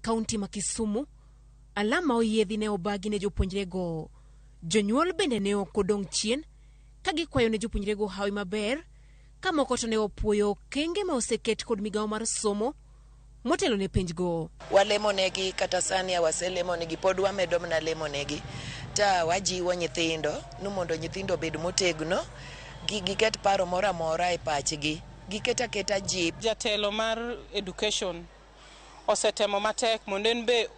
kaunti ma Kisumu, alama oyiedhi ne obagi ne jopuonjrego. Jonyuol bende ne okodong' chien, kagikwayo ne jopuonjrego hawi maber, kamoko to ne opuoyo kenge ma oseket kod migawo mar somo, motelo ne penjgo. Walemonegi kata sani waselemonegi, pod wamedo mana lemonegi. Ta wajiwo nyithindo, mondo nyithindo bed motegno, giket paro moro amora e pachgi. Giketa keta jip. Jatelo mar education osetemo matek mondo en be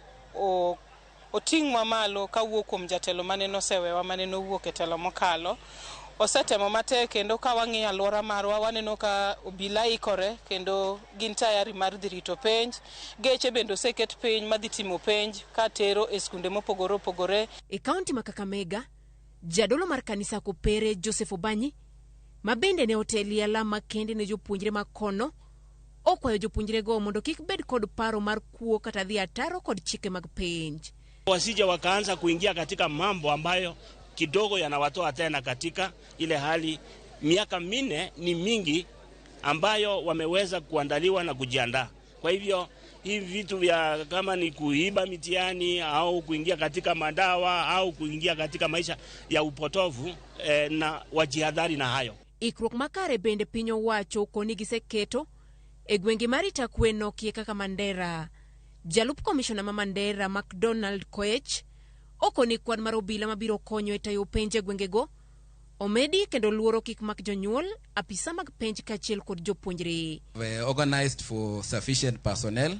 oting'wa malo kawuok kuom jatelo mane nosewewa mane nowuok e telo mokalo. Osetemo matek kendo ka wang'iyo alwora marwa waneno ka obila ikore kendo gin tayari mar dhi rito penj. Geche bende oseket piny madhi timo penj ka tero e skunde mopogore opogore. E kaunti ma Kakamega, jadolo mar kanisa Kopere Joseph Obanyi, mabende ne oteli alama kende ne jopuonjre makono, okwayo jopuonjrego mondo kik bed kod paro mar kuo kata dhi ataro kod chike mag penj. Wasije wakaanza kuingia katika mambo ambayo kidogo yanawatoa tena katika ile hali. Miaka 4 ni mingi ambayo wameweza kuandaliwa na kujiandaa. Kwa hivyo hivi vitu vya kama ni kuiba mitihani au kuingia katika madawa au kuingia katika maisha ya upotovu na wajihadhari na hayo. Ikruok makare bende piny owacho koni giseketo e gwenge marita kwe nokie kaka Mandera. Jalup komishona ma Mandera McDonald Koech okoni kwan mar obila mabiro konyo e tayo penj e gwengego omedi kendo luoro kik mak jonyuol, apisa mag penj kachiel kod jopuonjre. We organized for sufficient personnel.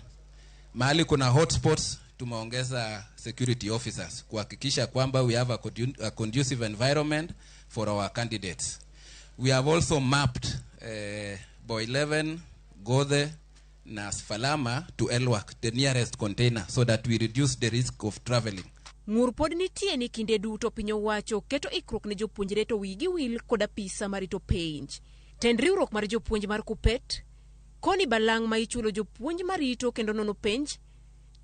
Mahali kuna hotspots tumeongeza security officers kuhakikisha kwamba we have a conducive environment for our candidates. We have also mapped Boy11, Gode, na Sfalama to Elwak, the nearest container, so that we reduce the risk of traveling. Ng'ur pod nitie ni kinde duto piny owacho keto ikruok ne jopuonjre to wigi wil kod apisa marito penj. Tend riwruok mar jopuonj mar Kupet koni balang' ma ichulo jopuonj marito kendo nono penj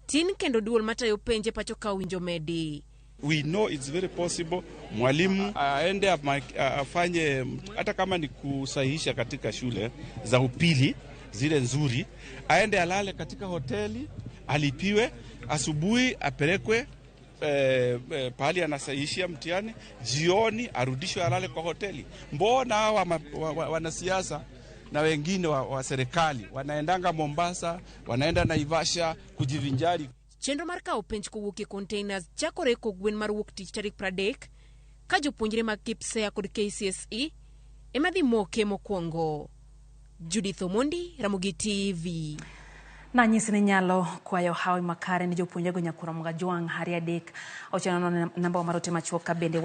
tin kendo duol matayo penj pacho ka winjo medi. We know it's very possible mwalimu aende afanye hata kama ni kusahihisha katika shule za upili zile nzuri, aende alale katika hoteli, alipiwe, asubuhi apelekwe pahali anasahihishia mtihani, jioni arudishwe alale kwa hoteli. Mbona hawa wanasiasa na wengine wa serikali wanaendanga Mombasa, wanaenda Naivasha kujivinjari? Chenro mar kawo penj kowuok e containers chakore kogwen mar wuok tich tarik 30 ka jopuonjre mag KPSEA kod KCSE ema dhi moke mokwongo. Judith Omondi, Ramogi TV. Na nyisi ni nyalo kwayo hawi makare ni jopuonjrego Nyakura Mga Juang hari adek ochano namba marote machuoka bende